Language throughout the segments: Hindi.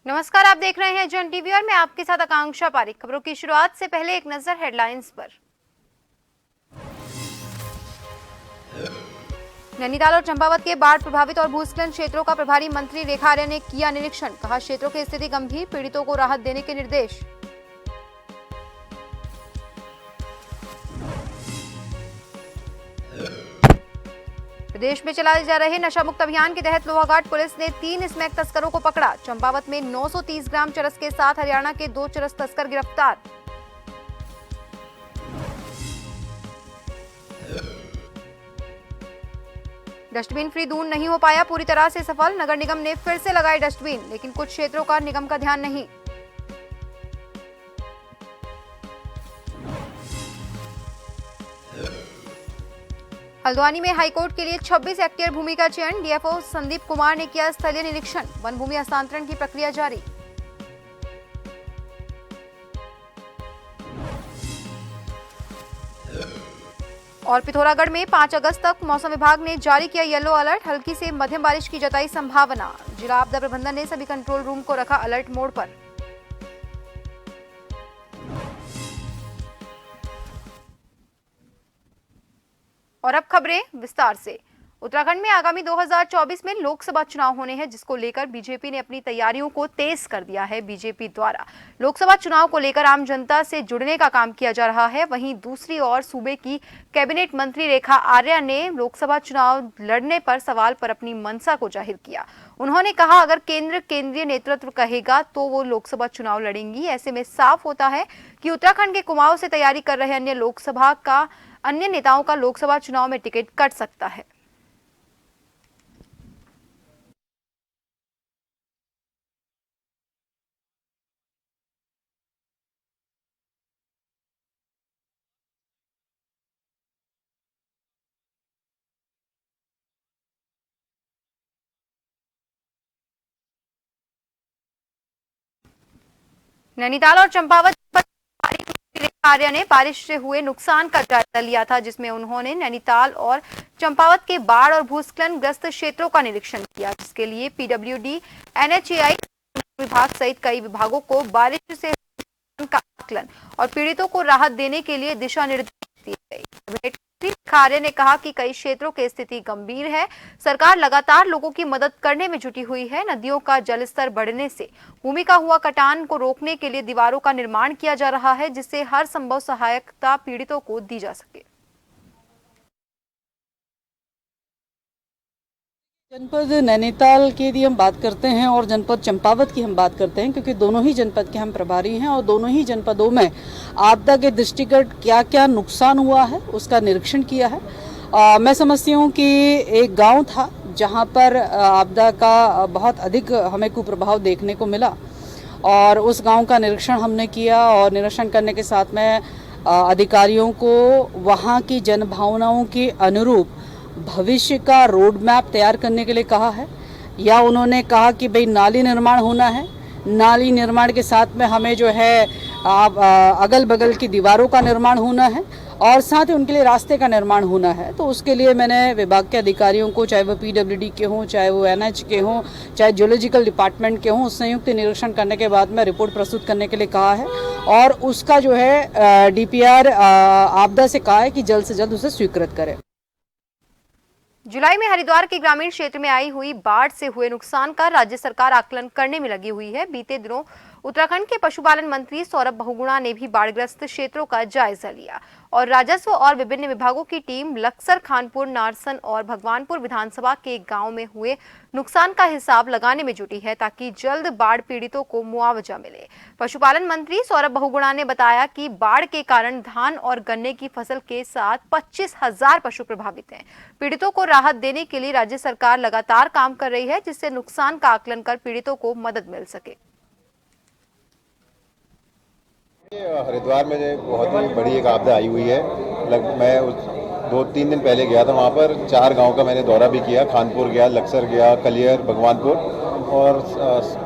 नमस्कार, आप देख रहे हैं जन टीवी और मैं आपके साथ आकांक्षा पारिक। खबरों की शुरुआत से पहले एक नजर हेडलाइंस पर। नैनीताल और चंपावत के बाढ़ प्रभावित और भूस्खलन क्षेत्रों का प्रभारी मंत्री रेखा आर्या ने किया निरीक्षण। कहा, क्षेत्रों की स्थिति गंभीर, पीड़ितों को राहत देने के निर्देश। प्रदेश में चलाए जा रहे नशा मुक्त अभियान के तहत लोहाघाट पुलिस ने 3 स्मैक तस्करों को पकड़ा। चंपावत में 930 ग्राम चरस के साथ हरियाणा के 2 चरस तस्कर गिरफ्तार। डस्टबिन फ्री दून नहीं हो पाया पूरी तरह से सफल। नगर निगम ने फिर से लगाए डस्टबिन, लेकिन कुछ क्षेत्रों का निगम का ध्यान नहीं। हल्द्वानी में हाईकोर्ट के लिए 26 हेक्टेयर भूमि का चयन। डीएफओ संदीप कुमार ने किया स्थलीय निरीक्षण। वन भूमि हस्तांतरण की प्रक्रिया जारी। और पिथौरागढ़ में 5 अगस्त तक मौसम विभाग ने जारी किया येलो अलर्ट। हल्की से मध्यम बारिश की जताई संभावना। जिला आपदा प्रबंधन ने सभी कंट्रोल रूम को रखा अलर्ट मोड पर। और अब खबरें विस्तार से। उत्तराखंड में आगामी 2024 में लोकसभा चुनाव होने हैं, जिसको लेकर बीजेपी ने अपनी तैयारियों को तेज कर दिया है। बीजेपी द्वारा लोकसभा चुनाव को लेकर आम जनता से जुड़ने का काम किया जा रहा है। वहीं दूसरी ओर सूबे की कैबिनेट मंत्री रेखा आर्या ने लोकसभा चुनाव लड़ने पर सवाल पर अपनी मंशा को जाहिर किया। उन्होंने कहा, अगर केंद्रीय नेतृत्व कहेगा तो वो लोकसभा चुनाव लड़ेंगी। ऐसे में साफ होता है कि उत्तराखंड के कुमाऊं से तैयारी कर रहे अन्य नेताओं का लोकसभा चुनाव में टिकट कट सकता है। नैनीताल और चंपावत पर आर्या ने बारिश से हुए नुकसान का जायजा लिया था, जिसमें उन्होंने नैनीताल और चंपावत के बाढ़ और भूस्खलन ग्रस्त क्षेत्रों का निरीक्षण किया, जिसके लिए पीडब्ल्यूडी, एनएचएआई विभाग सहित कई विभागों को बारिश से का आकलन और पीड़ितों को राहत देने के लिए दिशा निर्देश दिए गए। आर्या ने कहा कि कई क्षेत्रों की स्थिति गंभीर है। सरकार लगातार लोगों की मदद करने में जुटी हुई है। नदियों का जलस्तर बढ़ने से भूमि का हुआ कटान को रोकने के लिए दीवारों का निर्माण किया जा रहा है, जिससे हर संभव सहायता पीड़ितों को दी जा सके। जनपद नैनीताल की यदि हम बात करते हैं और जनपद चंपावत की हम बात करते हैं, क्योंकि दोनों ही जनपद के हम प्रभारी हैं और दोनों ही जनपदों में आपदा के दृष्टिगत क्या क्या नुकसान हुआ है उसका निरीक्षण किया है। मैं समझती हूँ कि एक गांव था जहां पर आपदा का बहुत अधिक हमें कुप्रभाव देखने को मिला और उस गाँव का निरीक्षण हमने किया और निरीक्षण करने के साथ में अधिकारियों को वहाँ की जनभावनाओं के अनुरूप भविष्य का रोड मैप तैयार करने के लिए कहा है। या उन्होंने कहा कि भाई नाली निर्माण होना है, नाली निर्माण के साथ में हमें जो है अगल बगल की दीवारों का निर्माण होना है और साथ ही उनके लिए रास्ते का निर्माण होना है। तो उसके लिए मैंने विभाग के अधिकारियों को, चाहे वो पीडब्ल्यूडी के हों, चाहे वो एनएच के हों, चाहे जियोलॉजिकल डिपार्टमेंट के हों, संयुक्त निरीक्षण करने के बाद में रिपोर्ट प्रस्तुत करने के लिए कहा है और उसका जो है डीपीआर आपदा से कहा है कि जल्द से जल्द उसे स्वीकृत करें। जुलाई में हरिद्वार के ग्रामीण क्षेत्र में आई हुई बाढ़ से हुए नुकसान का राज्य सरकार आकलन करने में लगी हुई है। बीते दिनों उत्तराखंड के पशुपालन मंत्री सौरभ बहुगुणा ने भी बाढ़ग्रस्त क्षेत्रों का जायजा लिया और राजस्व और विभिन्न विभागों की टीम लक्सर, खानपुर, नारसन और भगवानपुर विधानसभा के गांव में हुए नुकसान का हिसाब लगाने में जुटी है, ताकि जल्द बाढ़ पीड़ितों को मुआवजा मिले। पशुपालन मंत्री सौरभ बहुगुणा ने बताया कि बाढ़ के कारण धान और गन्ने की फसल के साथ 25,000 पशु प्रभावित हैं। पीड़ितों को राहत देने के लिए राज्य सरकार लगातार काम कर रही है, जिससे नुकसान का आकलन कर पीड़ितों को मदद मिल सके। हरिद्वार में बहुत ही बड़ी एक आपदा आई हुई है। मैं 2-3 दिन पहले गया था वहाँ पर। 4 गांव का मैंने दौरा भी किया। खानपुर गया, लक्सर गया, कलियर, भगवानपुर, और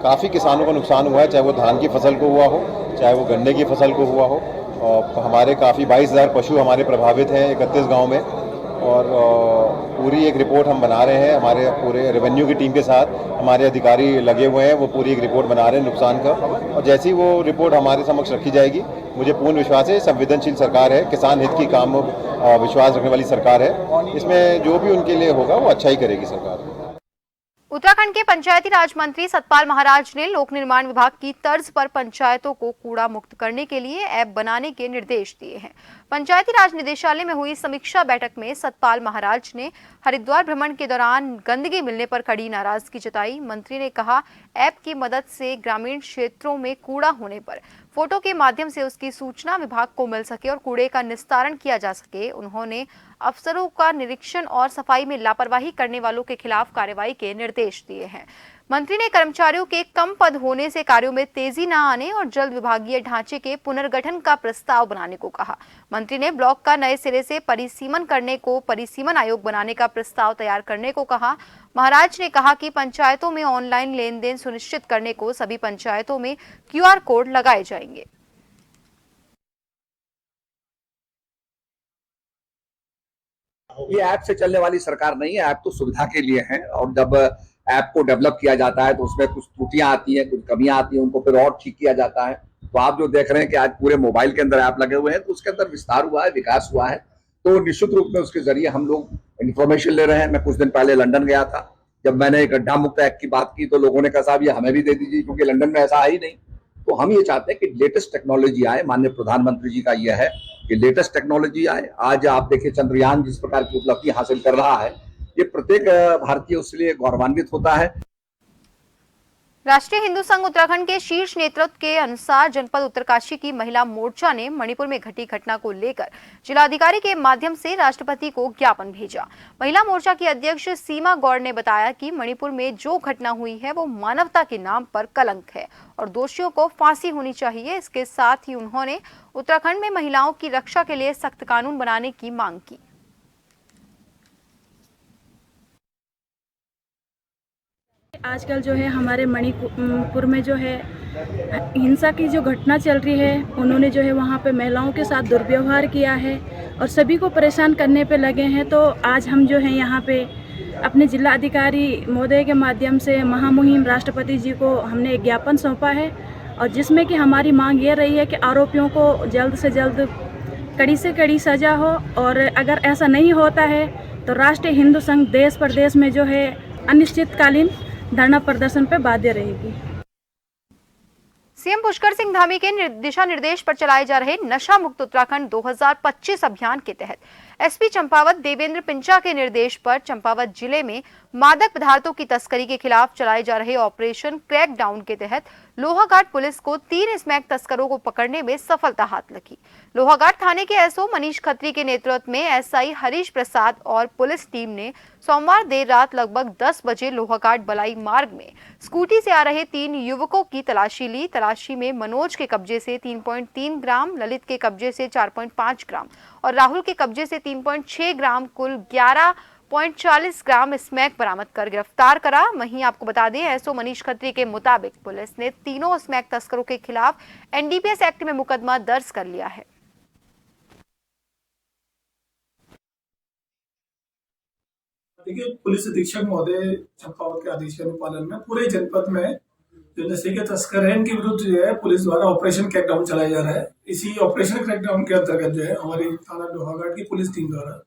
काफ़ी किसानों का नुकसान हुआ है, चाहे वो धान की फसल को हुआ हो, चाहे वो गन्ने की फसल को हुआ हो। और हमारे काफ़ी 22,000 पशु हमारे प्रभावित हैं 31 गाँव में। और पूरी एक रिपोर्ट हम बना रहे हैं। हमारे पूरे रेवेन्यू की टीम के साथ हमारे अधिकारी लगे हुए हैं, वो पूरी एक रिपोर्ट बना रहे हैं नुकसान का, और जैसी वो रिपोर्ट हमारे समक्ष रखी जाएगी, मुझे पूर्ण विश्वास है संवेदनशील सरकार है, किसान हित की काम विश्वास रखने वाली सरकार है। इसमें जो भी उनके लिए होगा वो अच्छा ही करेगी सरकार। उत्तराखंड के पंचायती राज मंत्री सतपाल महाराज ने लोक निर्माण विभाग की तर्ज पर पंचायतों को कूड़ा मुक्त करने के लिए ऐप बनाने के निर्देश दिए हैं। पंचायती राज निदेशालय में हुई समीक्षा बैठक में सतपाल महाराज ने हरिद्वार भ्रमण के दौरान गंदगी मिलने पर कड़ी नाराजगी जताई। मंत्री ने कहा, ऐप की मदद से ग्रामीण क्षेत्रों में कूड़ा होने पर फोटो के माध्यम से उसकी सूचना विभाग को मिल सके और कूड़े का निस्तारण किया जा सके। उन्होंने अफसरों का निरीक्षण और सफाई में लापरवाही करने वालों के खिलाफ कार्रवाई के निर्देश दिए हैं। मंत्री ने कर्मचारियों के कम पद होने से कार्यों में तेजी न आने और जल्द विभागीय ढांचे के पुनर्गठन का प्रस्ताव बनाने को कहा। मंत्री ने ब्लॉक का नए सिरे से परिसीमन करने को परिसीमन आयोग बनाने का प्रस्ताव तैयार करने को कहा। महाराज ने कहा कि पंचायतों में ऑनलाइन लेन देन सुनिश्चित करने को सभी पंचायतों में QR कोड लगाए जाएंगे। ये ऐप से चलने वाली सरकार नहीं है, ऐप तो सुविधा के लिए है, और जब ऐप को डेवलप किया जाता है तो उसमें कुछ त्रुटियां आती हैं, कुछ कमियां आती हैं, उनको फिर और ठीक किया जाता है। तो आप जो देख रहे हैं कि आज पूरे मोबाइल के अंदर ऐप लगे हुए हैं, तो उसके अंदर विस्तार हुआ है, विकास हुआ है। तो निश्चित रूप में उसके जरिए हम लोग इन्फॉर्मेशन ले रहे हैं। मैं कुछ दिन पहले लंदन गया था, जब मैंने गड्ढा मुक्त ऐप की बात की तो लोगों ने कहा साहब ये हमें भी दे दीजिए, क्योंकि लंदन में ऐसा है ही नहीं। तो हम ये चाहते हैं कि लेटेस्ट टेक्नोलॉजी आए। माननीय प्रधानमंत्री जी का यह है कि लेटेस्ट टेक्नोलॉजी आए। आज आप देखिए चंद्रयान जिस प्रकार की उपलब्धि हासिल कर रहा है, ये प्रत्येक भारतीय उसके लिए गौरवान्वित होता है। राष्ट्रीय हिंदू संघ उत्तराखंड के शीर्ष नेतृत्व के अनुसार जनपद उत्तरकाशी की महिला मोर्चा ने मणिपुर में घटी घटना को लेकर जिलाधिकारी के माध्यम से राष्ट्रपति को ज्ञापन भेजा। महिला मोर्चा की अध्यक्ष सीमा गौड़ ने बताया कि मणिपुर में जो घटना हुई है वो मानवता के नाम पर कलंक है और दोषियों को फांसी होनी चाहिए। इसके साथ ही उन्होंने उत्तराखंड में महिलाओं की रक्षा के लिए सख्त कानून बनाने की मांग की। आजकल जो है हमारे मणिपुर में जो है हिंसा की जो घटना चल रही है, उन्होंने जो है वहाँ पे महिलाओं के साथ दुर्व्यवहार किया है और सभी को परेशान करने पे लगे हैं। तो आज हम जो है यहाँ पे अपने जिला अधिकारी महोदय के माध्यम से महामुहिम राष्ट्रपति जी को हमने एक ज्ञापन सौंपा है, और जिसमें कि हमारी मांग ये रही है कि आरोपियों को जल्द से जल्द कड़ी से कड़ी सजा हो, और अगर ऐसा नहीं होता है तो राष्ट्रीय हिंदू संघ देश प्रदेश में जो है अनिश्चितकालीन धरना प्रदर्शन पर बाध्य रहेगी। सीएम पुष्कर सिंह धामी के दिशा निर्देश पर चलाए जा रहे नशा मुक्त उत्तराखंड 2025 अभियान के तहत एसपी चंपावत देवेंद्र पिंचा के निर्देश पर चंपावत जिले में मादक पदार्थों की तस्करी के खिलाफ चलाए जा रहे ऑपरेशन क्रैकडाउन के तहत लोहाघाट पुलिस को 3 स्मैक तस्करों को पकड़ने में सफलता हाथ लगी। लोहाघाट थाने के एसओ मनीष खत्री के नेतृत्व में एसआई हरीश प्रसाद और पुलिस टीम ने सोमवार देर रात लगभग 10 बजे लोहाघाट बलाई मार्ग में स्कूटी से आ रहे 3 युवकों की तलाशी ली। तलाशी में मनोज के कब्जे से 3.3 ग्राम, ललित के कब्जे से 4.5 ग्राम और राहुल के कब्जे से 3.6 ग्राम कुल 11.40 ग्राम स्मैक बरामद कर गिरफ्तार करा। वहीं आपको बता दें, एसओ मनीष खत्री के मुताबिक पुलिस ने तीनों स्मैक तस्करों के खिलाफ एनडीपीएस एक्ट में मुकदमा दर्ज कर लिया है। देखिए, पुलिस अधीक्षक महोदय चंपावत के आदेश के अनुपालन में पूरे जनपद में जो नशे के तस्कर हैं इनके विरुद्ध जो है पुलिस द्वारा ऑपरेशन क्रैकडाउन चलाया जा रहा है। इसी ऑपरेशन क्रैकडाउन के अंतर्गत जो है हमारी थाना लोहाघाट की पुलिस टीम द्वारा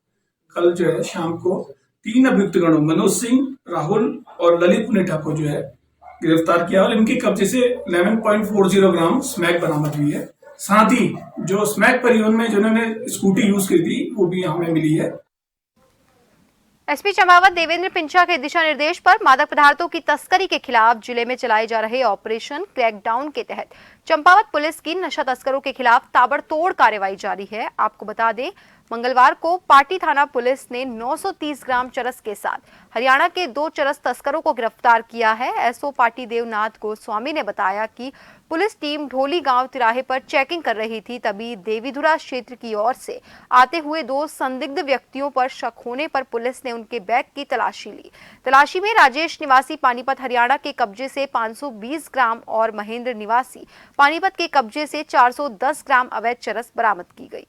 कल जो है शाम को 3 अभियुक्त गणों मनोज सिंह, राहुल और ललित पुनेठा को जो है गिरफ्तार किया और इनके कब्जे से 11.40 ग्राम स्मैक बरामद हुई है। साथ ही जो स्मैक परिवहन में जिन्होंने स्कूटी यूज की थी वो भी हमें मिली है। एसपी चंपावत देवेंद्र पिंचा के दिशा निर्देश पर मादक पदार्थों की तस्करी के खिलाफ जिले में चलाए जा रहे ऑपरेशन क्रैकडाउन के तहत चंपावत पुलिस की नशा तस्करों के खिलाफ ताबड़तोड़ कार्रवाई जारी है। आपको बता दें, मंगलवार को पाटी थाना पुलिस ने 930 ग्राम चरस के साथ हरियाणा के 2 चरस तस्करों को गिरफ्तार किया है। एसओ पाटी देवनाथ गोस्वामी ने बताया कि पुलिस टीम ढोली गांव तिराहे पर चेकिंग कर रही थी, तभी देवीधुरा क्षेत्र की ओर से आते हुए 2 संदिग्ध व्यक्तियों पर शक होने पर पुलिस ने उनके बैग की तलाशी ली। तलाशी में राजेश निवासी पानीपत हरियाणा के कब्जे से 520 ग्राम और महेंद्र निवासी पानीपत के कब्जे से 410 ग्राम अवैध चरस बरामद की गई।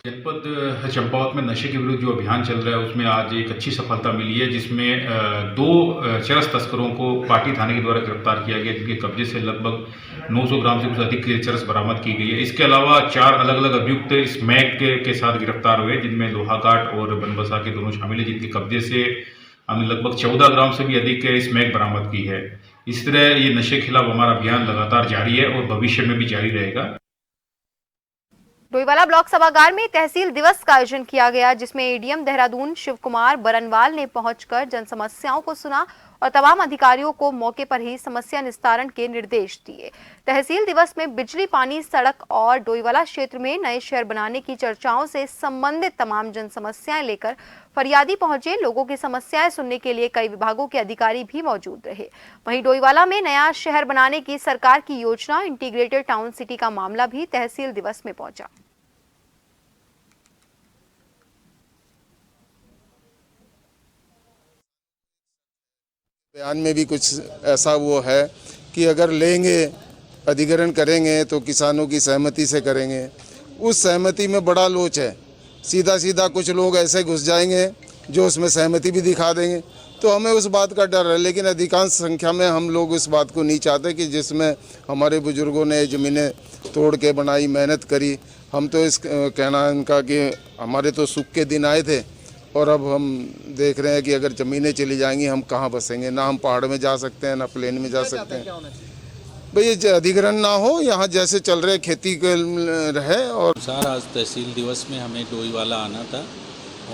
जनपद चंपावत में नशे के विरुद्ध जो अभियान चल रहा है उसमें आज एक अच्छी सफलता मिली है, जिसमें 2 चरस तस्करों को पाटी थाने के द्वारा गिरफ्तार किया गया, जिनके कब्जे से लगभग 900 ग्राम से कुछ अधिक चरस बरामद की गई है। इसके अलावा 4 अलग अलग अभियुक्त स्मैक के साथ गिरफ्तार हुए, जिनमें लोहाघाट और बनबसा के दोनों शामिल है, जिनके कब्जे से हमने लगभग 14 ग्राम से भी अधिक स्मैक बरामद की है। इस तरह ये नशे के खिलाफ हमारा अभियान लगातार जारी है और भविष्य में भी जारी रहेगा। डोईवाला ब्लॉक सभागार में तहसील दिवस का आयोजन किया गया, जिसमें एडीएम देहरादून शिव कुमार बरनवाल ने पहुंचकर जन समस्याओं को सुना और तमाम अधिकारियों को मौके पर ही समस्या निस्तारण के निर्देश दिए। तहसील दिवस में बिजली, पानी, सड़क और डोईवाला क्षेत्र में नए शहर बनाने की चर्चाओं से संबंधित तमाम जन समस्याएं लेकर फरियादी पहुंचे। लोगों की समस्याएं सुनने के लिए कई विभागों के अधिकारी भी मौजूद रहे। वहीं डोईवाला में नया शहर बनाने की सरकार की योजना इंटीग्रेटेड टाउन सिटी का मामला भी तहसील दिवस में पहुंचा। बयान में भी कुछ ऐसा वो है कि अगर लेंगे, अधिग्रहण करेंगे तो किसानों की सहमति से करेंगे। उस सहमति में बड़ा लोच है। सीधा सीधा कुछ लोग ऐसे घुस जाएंगे जो उसमें सहमति भी दिखा देंगे, तो हमें उस बात का डर है। लेकिन अधिकांश संख्या में हम लोग इस बात को नहीं चाहते कि जिसमें हमारे बुजुर्गों ने ज़मीनें तोड़ के बनाई, मेहनत करी। हम तो इस कहना इनका कि हमारे तो सुख के दिन आए थे और अब हम देख रहे हैं कि अगर ज़मीनें चली जाएंगी हम कहाँ बसेंगे। ना हम पहाड़ में जा सकते हैं, ना प्लेन में जा सकते हैं। भाई ये अधिग्रहण ना हो, यहाँ जैसे चल रहे खेती रहे। और आज तहसील दिवस में हमें डोईवाला आना था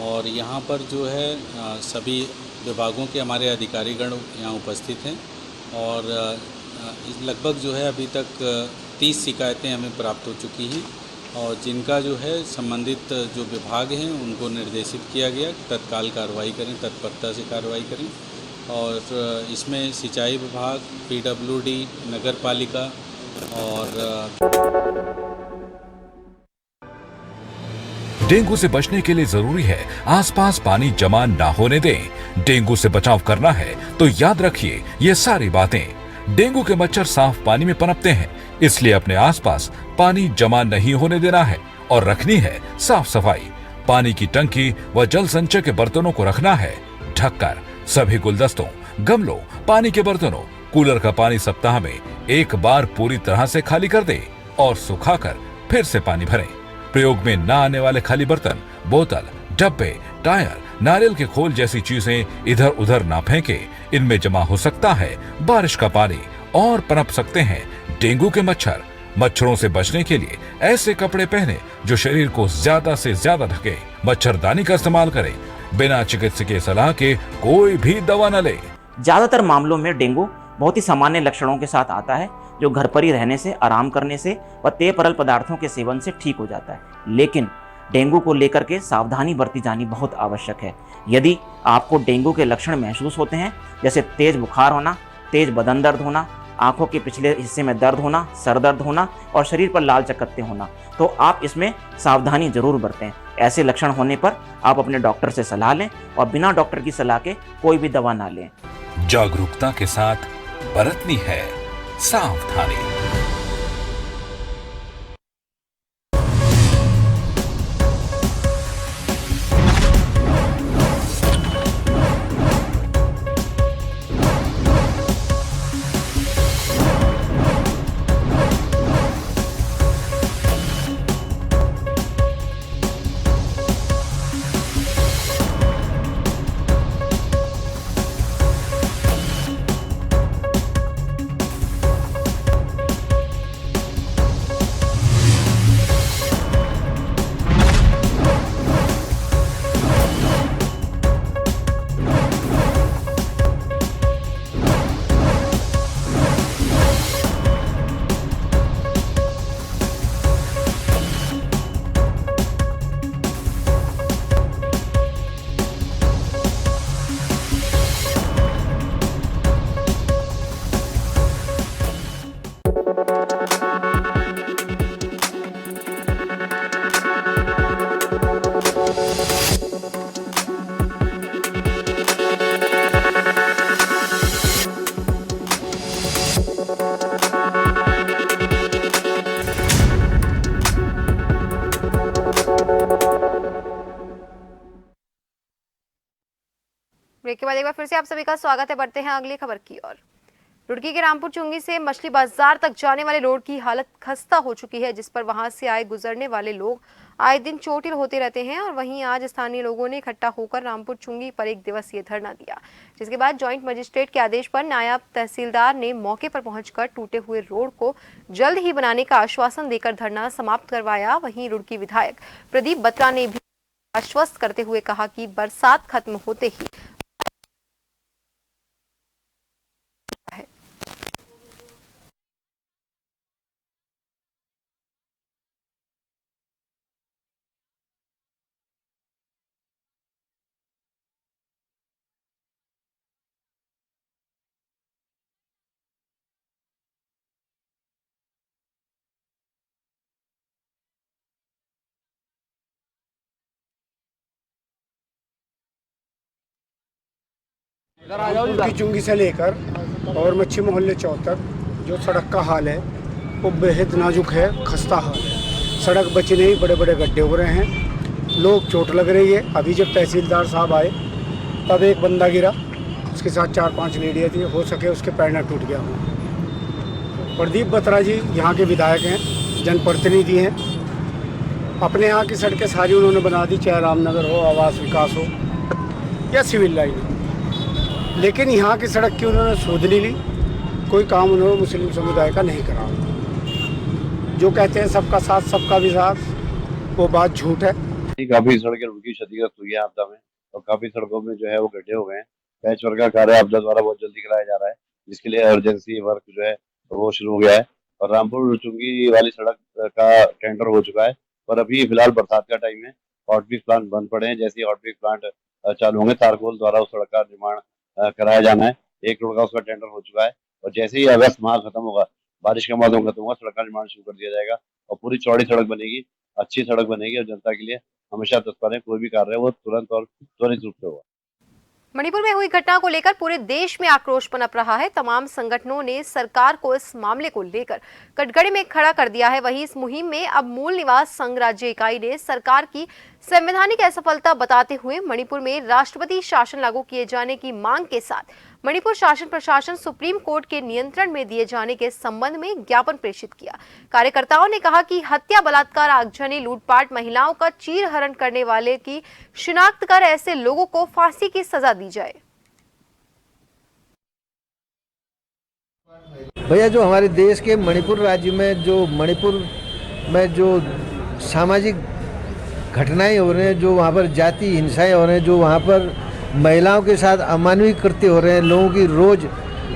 और यहाँ पर जो है सभी विभागों के हमारे अधिकारीगण यहाँ उपस्थित हैं और लगभग जो है अभी तक 30 शिकायतें हमें प्राप्त हो चुकी हैं और जिनका जो है संबंधित जो विभाग हैं उनको निर्देशित किया गया तत्काल कार्रवाई करें, तत्परता से कार्रवाई करें। और इसमें सिंचाई विभाग, पीडब्ल्यूडी, नगर पालिका और डेंगू से बचने के लिए जरूरी है आसपास पानी जमा ना होने दें। डेंगू से बचाव करना है तो याद रखिए ये सारी बातें। डेंगू के मच्छर साफ पानी में पनपते हैं, इसलिए अपने आसपास पानी जमा नहीं होने देना है और रखनी है साफ सफाई। पानी की टंकी व जल संचय के बर्तनों को रखना है ढककर। सभी गुलदस्तों, गमलों, पानी के बर्तनों, कूलर का पानी सप्ताह में एक बार पूरी तरह से खाली कर दें और सुखाकर फिर से पानी भरें। प्रयोग में न आने वाले खाली बर्तन, बोतल, डब्बे, टायर, नारियल के खोल जैसी चीजें इधर उधर ना फेंके। इनमें जमा हो सकता है बारिश का पानी और पनप सकते हैं डेंगू के मच्छर। मच्छरों से बचने के लिए ऐसे कपड़े पहने जो शरीर को ज्यादा से ज्यादा ढके। मच्छरदानी का इस्तेमाल करें। बिना चिकित्सकीय सलाह के कोई भी दवा न ले। ज्यादातर मामलों में डेंगू बहुत ही सामान्य लक्षणों के साथ आता है, जो घर पर ही रहने से, आराम करने से व पेय तरल पदार्थों के सेवन से ठीक हो जाता है। लेकिन डेंगू को लेकर के सावधानी बरती जानी बहुत आवश्यक है। यदि आपको डेंगू के लक्षण महसूस होते हैं, जैसे तेज बुखार होना, तेज बदन दर्द होना, आंखों के पिछले हिस्से में दर्द होना, सर दर्द होना और शरीर पर लाल चकत्ते होना, तो आप इसमें सावधानी जरूर बरतें। ऐसे लक्षण होने पर आप अपने डॉक्टर से सलाह लें और बिना डॉक्टर की सलाह के कोई भी दवा ना लें। जागरूकता के साथ बरतनी है सावधानी। ब्रेक के बाद एक बार फिर से आप सभी का स्वागत है। बढ़ते हैं अगली खबर की ओर। रुड़की के रामपुर चुंगी से मछली बाजार तक जाने वाले रोड की हालत खस्ता हो चुकी है, जिस पर वहां से आए गुजरने वाले लोग आए दिन चोटिल होते रहते हैं। और वहीं आज स्थानीय लोगों ने इकट्ठा होकर रामपुर चुंगी पर 1 दिवसीय धरना दिया, जिसके बाद जॉइंट मजिस्ट्रेट के आदेश पर नायब तहसीलदार ने मौके पर पहुंचकर टूटे हुए रोड को जल्द ही बनाने का आश्वासन देकर धरना समाप्त करवाया। वहीं रुड़की विधायक प्रदीप बत्रा ने भी आश्वस्त करते हुए कहा कि बरसात खत्म होते ही की चुंगी से लेकर और मच्छी मोहल्ले चौक तक जो सड़क का हाल है वो बेहद नाजुक है, खस्ता हाल है। सड़क बची नहीं, बड़े बड़े गड्ढे हो रहे हैं, लोग चोट लग रही है। अभी जब तहसीलदार साहब आए तब एक बंदा गिरा, उसके साथ 4-5 लेडियाँ थी, हो सके उसके पैर न टूट गया हो। प्रदीप बत्रा जी यहाँ के विधायक हैं, जनप्रतिनिधि हैं। अपने यहाँ की सड़कें सारी उन्होंने बना दी, चाहे रामनगर हो, आवास विकास हो या सिविल लाइन, लेकिन यहाँ की सड़क की उन्होंने शोध नहीं ली। कोई काम उन्होंने मुस्लिम समुदाय का नहीं करा। जो कहते हैं सबका साथ सबका विकास, वो बात झूठ है। काफी सड़कें रुड़की क्षतिग्रस्त हुई है आपदा में, और काफी सड़कों में जो है वो गड्ढे हो गए हैं। पैच वर्क का कार्य आपदा द्वारा बहुत जल्दी कराया जा रहा है, जिसके लिए अर्जेंसी वर्क जो है वो शुरू हो गया है। और रामपुर चुंगी वाली सड़क का टेंडर हो चुका है, और अभी फिलहाल बरसात का टाइम है, हॉटमिक्स प्लांट बंद पड़े हैं। जैसे ही हॉटमिक्स प्लांट चालू होंगे, तारकोल द्वारा उस सड़क का निर्माण कराया जाना है। 1 करोड़ का उसका टेंडर हो चुका है, और जैसे ही अगस्त माह खत्म होगा, बारिश का मौसम खत्म होगा, सड़क का निर्माण शुरू कर दिया जाएगा और पूरी चौड़ी सड़क बनेगी, अच्छी सड़क बनेगी। और जनता के लिए हमेशा तत्पर है, कोई भी कार्य है वो तुरंत और त्वरित रूप से होगा। मणिपुर में हुई घटना को लेकर पूरे देश में आक्रोश पनप रहा है। तमाम संगठनों ने सरकार को इस मामले को लेकर कटघरे में खड़ा कर दिया है। वहीं इस मुहिम में अब मूल निवास संघ राज्य इकाई ने सरकार की संवैधानिक असफलता बताते हुए मणिपुर में राष्ट्रपति शासन लागू किए जाने की मांग के साथ मणिपुर शासन प्रशासन सुप्रीम कोर्ट के नियंत्रण में दिए जाने के संबंध में ज्ञापन प्रेषित किया। कार्यकर्ताओं ने कहा कि हत्या, बलात्कार, आगजनी, लूटपाट, महिलाओं का चीरहरण करने वाले की शिनाख्त कर ऐसे लोगों को फांसी की सजा दी जाए। भैया, जो हमारे देश के मणिपुर राज्य में जो सामाजिक घटनाएं हो रहे हैं, जो वहाँ पर जाति हिंसाएं हो रहे हैं, जो वहाँ पर महिलाओं के साथ अमानवीय कृत्य हो रहे हैं, लोगों की रोज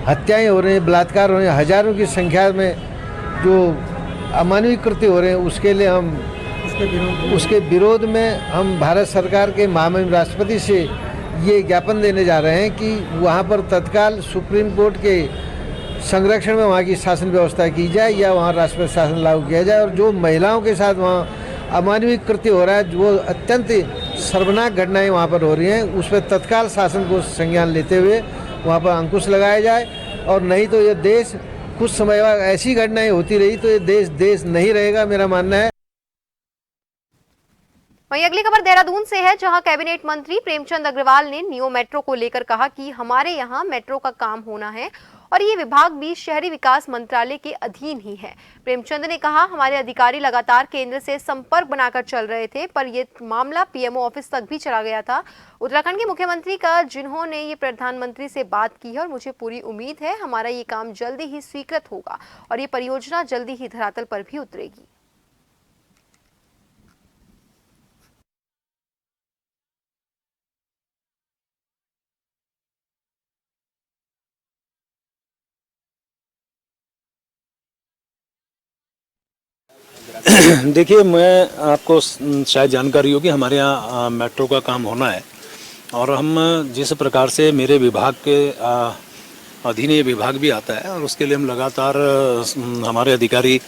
हत्याएं हो रहे हैं, बलात्कार हो रहे हैं, हजारों की संख्या में जो अमानवीय कृत्य हो रहे हैं, उसके लिए उसके विरोध में हम भारत सरकार के महामहिम राष्ट्रपति से ये ज्ञापन देने जा रहे हैं कि वहाँ पर तत्काल सुप्रीम कोर्ट के संरक्षण में वहाँ की शासन व्यवस्था की जाए या वहाँ राष्ट्रपति शासन लागू किया जाए। और जो महिलाओं के साथ वहाँ अमानवीय कृत्य हो रहा है, जो अत्यंत शर्मनाक घटनाएं वहाँ पर हो रही हैं, उस पर तत्काल शासन को संज्ञान लेते हुए वहाँ पर अंकुश लगाया जाए। और नहीं तो ये देश कुछ समय बाद ऐसी घटनाएं होती रही तो ये देश नहीं रहेगा, मेरा मानना है। वहीं अगली खबर देहरादून से है, जहां कैबिनेट मंत्री प्रेमचंद अग्रवाल ने नियो मेट्रो को लेकर कहा कि हमारे यहां मेट्रो का काम होना है और ये विभाग भी शहरी विकास मंत्रालय के अधीन ही है। प्रेमचंद ने कहा, हमारे अधिकारी लगातार केंद्र से संपर्क बनाकर चल रहे थे, पर ये मामला पीएमओ ऑफिस तक भी चला गया था। उत्तराखंड के मुख्यमंत्री का जिन्होंने ये प्रधानमंत्री से बात की है और मुझे पूरी उम्मीद है हमारा ये काम जल्दी ही स्वीकृत होगा और ये परियोजना जल्दी ही धरातल पर भी उतरेगी। देखिए, मैं आपको शायद जानकारी होगी, हमारे यहाँ मेट्रो का काम होना है और हम जिस प्रकार से मेरे विभाग के अधीन ये विभाग भी आता है और उसके लिए हम लगातार हमारे अधिकारी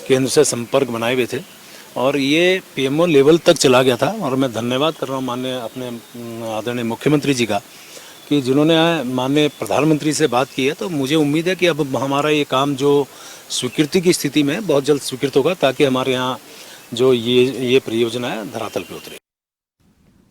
केंद्र से संपर्क बनाए हुए थे और ये पीएमओ लेवल तक चला गया था। और मैं धन्यवाद कर रहा हूँ माननीय अपने आदरणीय मुख्यमंत्री जी का कि जिन्होंने माननीय प्रधानमंत्री से बात की है। तो मुझे उम्मीद है कि अब हमारा ये काम जो स्वीकृति की स्थिति में बहुत जल्द स्वीकृत होगा ताकि हमारे यहाँ जो ये परियोजना है धरातल पर उतरे।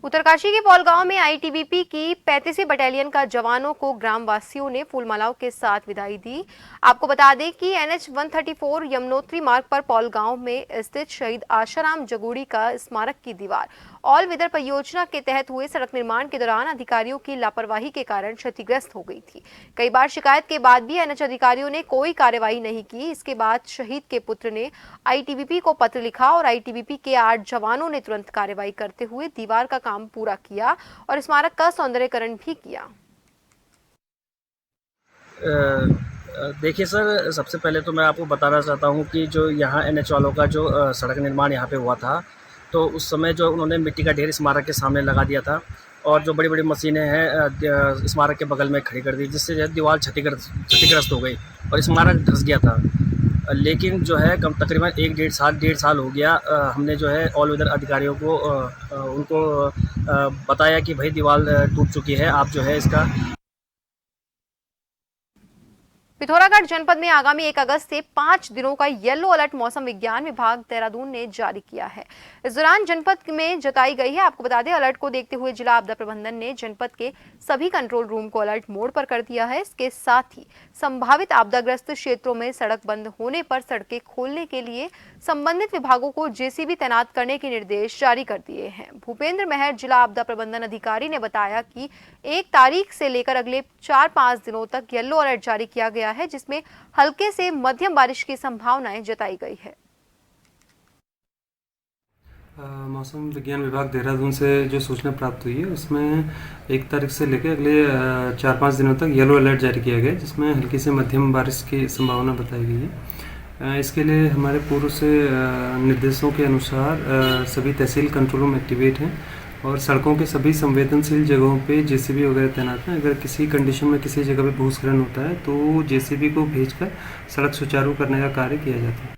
उत्तरकाशी के पौल गांव में आईटीबीपी की 35वीं बटालियन का जवानों को ग्रामवासियों ने फूलमालाओं के साथ विदाई दी। आपको बता दें कि NH 134 यमुनोत्री मार्ग पर पौल गांव में स्थित शहीद आशाराम जगूड़ी का स्मारक की दीवार ऑल वेदर परियोजना के तहत हुए सड़क निर्माण के दौरान अधिकारियों की लापरवाही के कारण क्षतिग्रस्त हो गई थी। कई बार शिकायत के बाद भी NH अधिकारियों ने कोई कार्रवाई नहीं की। इसके बाद शहीद के पुत्र ने आईटीबीपी को पत्र लिखा और आईटीबीपी के 8 जवानों ने तुरंत कार्रवाई करते हुए दीवार का काम पूरा किया और स्मारक का सौंदर्यीकरण भी किया। देखिए सर, सबसे पहले तो मैं आपको बताना चाहता हूं कि जो यहाँ NH वालों का जो सड़क निर्माण यहाँ पे हुआ था, तो उस समय जो उन्होंने मिट्टी का ढेर स्मारक के सामने लगा दिया था और जो बड़ी बड़ी मशीनें हैं स्मारक के बगल में खड़ी कर दी, जिससे दीवार क्षतिग्रस्त हो गई और स्मारक धंस गया था। लेकिन जो है तकरीबन 1-1.5 साल हो गया, हमने जो है ऑल वेदर अधिकारियों को उनको बताया कि भाई दीवार टूट चुकी है, आप जो है इसका। पिथौरागढ़ जनपद में आगामी 1 अगस्त से 5 दिनों का येलो अलर्ट मौसम विज्ञान विभाग देहरादून ने जारी किया है। इस दौरान जनपद में जताई गई है। आपको बता दें, अलर्ट को देखते हुए जिला आपदा प्रबंधन ने जनपद के सभी कंट्रोल रूम को अलर्ट मोड पर कर दिया है। इसके साथ ही संभावित आपदाग्रस्त क्षेत्रों में सड़क बंद होने पर सड़कें खोलने के लिए संबंधित विभागों को जेसीबी तैनात करने के निर्देश जारी कर दिए हैं। भूपेंद्र महर जिला आपदा प्रबंधन अधिकारी ने बताया कि 1 तारीख से लेकर अगले 4-5 दिनों तक येलो अलर्ट जारी किया गया है, जिसमें हल्के से मध्यम बारिश की संभावनाएं जताई गई है। मौसम विज्ञान विभाग देहरादून से जो सूचना प्राप्त हुई है उसमें 1 तारीख से लेकर अगले 4-5 दिनों तक येलो अलर्ट जारी किया गया है, जिसमें हल्की से मध्यम बारिश की संभावना बताई गई है। इसके लिए हमारे पूर्व से निर्देशों के अनुसार सभी तहसील कंट्रोल रूम एक्टिवेट हैं और सड़कों के सभी संवेदनशील जगहों पे जेसीबी वगैरह तैनात हैं। अगर किसी कंडीशन में किसी जगह पे भूस्खलन होता है तो जेसीबी को भेजकर सड़क सुचारू करने का कार्य किया जाता है।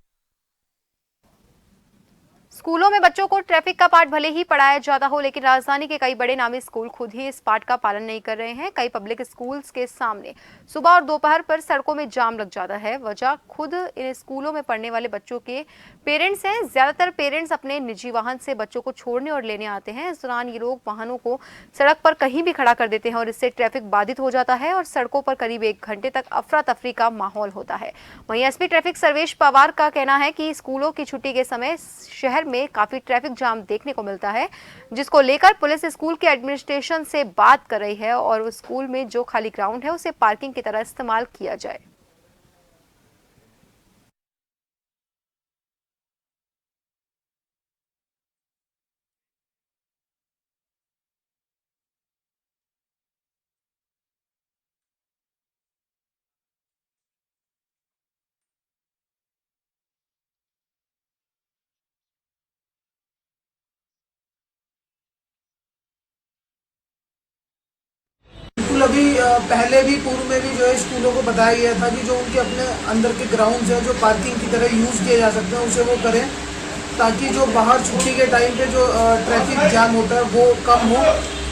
स्कूलों में बच्चों को ट्रैफिक का पाठ भले ही पढ़ाया जाता हो, लेकिन राजधानी के कई बड़े नामी स्कूल खुद ही इस पाठ का पालन नहीं कर रहे हैं। कई पब्लिक स्कूल्स के सामने सुबह और दोपहर पर सड़कों में जाम लग जाता है। वजह खुद इन स्कूलों में पढ़ने वाले बच्चों के पेरेंट्स हैं। ज्यादातर पेरेंट्स अपने निजी वाहन से बच्चों को छोड़ने और लेने आते हैं। इस दौरान ये लोग वाहनों को सड़क पर कहीं भी खड़ा कर देते हैं और इससे ट्रैफिक बाधित हो जाता है और सड़कों पर करीब 1 घंटे तक अफरा तफरी का माहौल होता है। वहीं एसपी ट्रैफिक सर्वेश पवार का कहना है कि स्कूलों की छुट्टी के समय शहर में काफी ट्रैफिक जाम देखने को मिलता है, जिसको लेकर पुलिस स्कूल के एडमिनिस्ट्रेशन से बात कर रही है और उस स्कूल में जो खाली ग्राउंड है उसे पार्किंग की तरह इस्तेमाल किया जाए। अभी पहले भी पूर्व में भी जो है स्कूलों को बताया गया था कि जो उनके अपने अंदर के ग्राउंड्स हैं जो पार्किंग की तरह यूज़ किए जा सकते हैं उसे वो करें, ताकि जो बाहर छुट्टी के टाइम पे जो ट्रैफिक जाम होता है वो कम हो।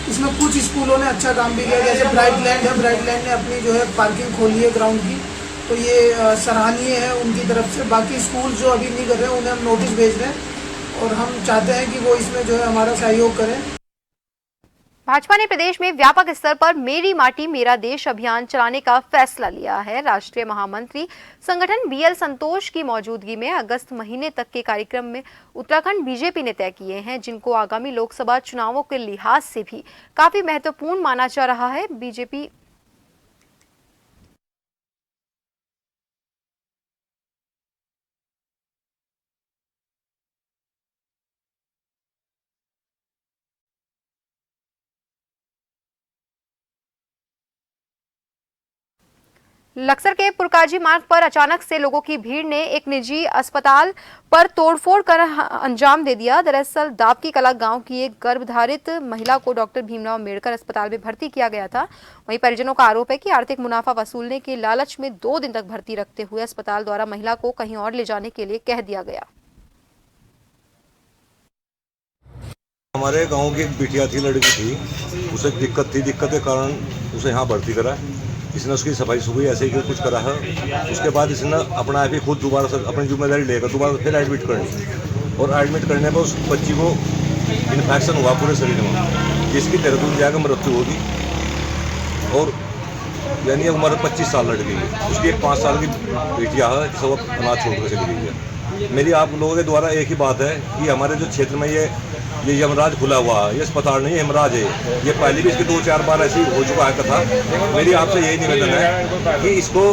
इसमें कुछ स्कूलों ने अच्छा काम भी किया, जैसे ब्राइट लैंड है, ब्राइट लैंड ने अपनी जो है पार्किंग खोली है ग्राउंड की, तो ये सराहनीय है उनकी तरफ से। बाकी स्कूल जो अभी नहीं कर रहे हैं उन्हें हम नोटिस भेज रहे हैं और हम चाहते हैं कि वो इसमें जो है हमारा सहयोग करें। भाजपा ने प्रदेश में व्यापक स्तर पर मेरी माटी मेरा देश अभियान चलाने का फैसला लिया है। राष्ट्रीय महामंत्री संगठन बीएल संतोष की मौजूदगी में अगस्त महीने तक के कार्यक्रम में उत्तराखंड बीजेपी ने तय किए हैं, जिनको आगामी लोकसभा चुनावों के लिहाज से भी काफी महत्वपूर्ण माना जा रहा है। बीजेपी लक्सर के पुरकाजी मार्ग पर अचानक से लोगों की भीड़ ने एक निजी अस्पताल पर तोड़फोड़ कर अंजाम दे दिया। दरअसल दाबकी कला गांव की एक गर्भधारित महिला को डॉक्टर भीमराव अम्बेडकर अस्पताल में भर्ती किया गया था। वहीं परिजनों का आरोप है कि आर्थिक मुनाफा वसूलने के लालच में 2 दिन तक भर्ती रखते हुए अस्पताल द्वारा महिला को कहीं और ले जाने के लिए कह दिया गया। हमारे गाँव की एक बिटिया थी, लड़की थी, उसे दिक्कत के कारण उसे यहाँ भर्ती करा। इसने उसकी सफाई सुफाई ऐसे ही कुछ करा है। उसके बाद इसने अपना आप ही खुद दोबारा से अपनी जिम्मेदारी लेकर दोबारा फिर एडमिट करनी और एडमिट करने पर उस बच्ची को इन्फेक्शन हुआ पूरे शरीर में, जिसकी देहरादून जाकर मृत्यु होगी। और यानी उम्र 25 साल लड़की है, उसकी एक 5 साल की बेटियाँ है जिसे वो अनाथ छोड़कर चली गई है। मेरी आप लोगों के द्वारा एक ही बात है कि हमारे जो क्षेत्र में ये यमराज खुला हुआ है, ये अस्पताल नहीं यमराज है। ये पहले भी इसके 2-4 बार ऐसी हो चुका है कथा। मेरी आपसे यही निवेदन है कि इसको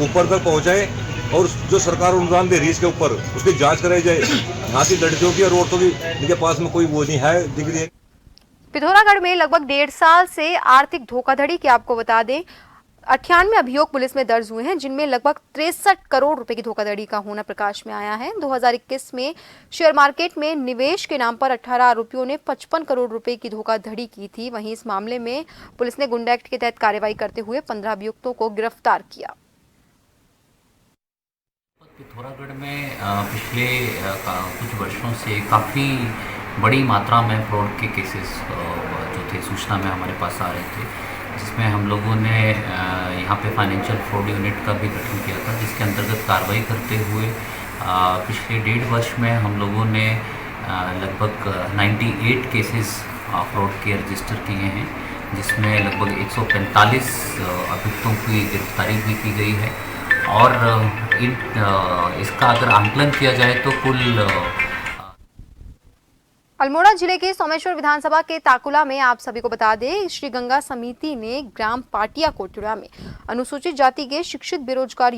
ऊपर तक पहुँचाए और जो सरकार अनुदान दे रही है इसके ऊपर उसकी जांच कराई जाए। यहाँ की लड़कियों की और औरतों की इनके पास में कोई वो नहीं है डिग्री। पिथौरागढ़ में लगभग 1.5 साल से आर्थिक धोखाधड़ी की आपको बता दें 98 अभियोग पुलिस में दर्ज हुए हैं, जिनमें लगभग 63 करोड़ रुपए की धोखाधड़ी का होना प्रकाश में आया है। 2021 में शेयर मार्केट में निवेश के नाम पर 18 आरोपियों ने 55 करोड़ रुपए की धोखाधड़ी की थी। वहीं इस मामले में पुलिस ने गुंडा एक्ट के तहत कार्रवाई करते हुए 15 अभियुक्तों को गिरफ्तार किया। पिथौरागढ़ में पिछले कुछ वर्षों से काफ़ी बड़ी मात्रा में फ्रॉड के केसेस जो थे सूचना में हमारे पास आ रहे थे, जिसमें हम लोगों ने यहाँ पे फाइनेंशियल फ्रॉड यूनिट का भी गठन किया था, जिसके अंतर्गत कार्रवाई करते हुए पिछले 1.5 वर्ष में हम लोगों ने लगभग 98 केसेस फ्रॉड के रजिस्टर किए हैं, जिसमें लगभग 145 अभियुक्तों की गिरफ्तारी भी की गई है। और इसका अगर आंकलन किया जाए तो कुल अल्मोड़ा जिले के सोमेश्वर विधानसभा के ताकुला में आप सभी को बता दें, श्री गंगा समिति ने ग्राम पाटिया कोटुड़ा में अनुसूचित जाति के शिक्षित बेरोजगार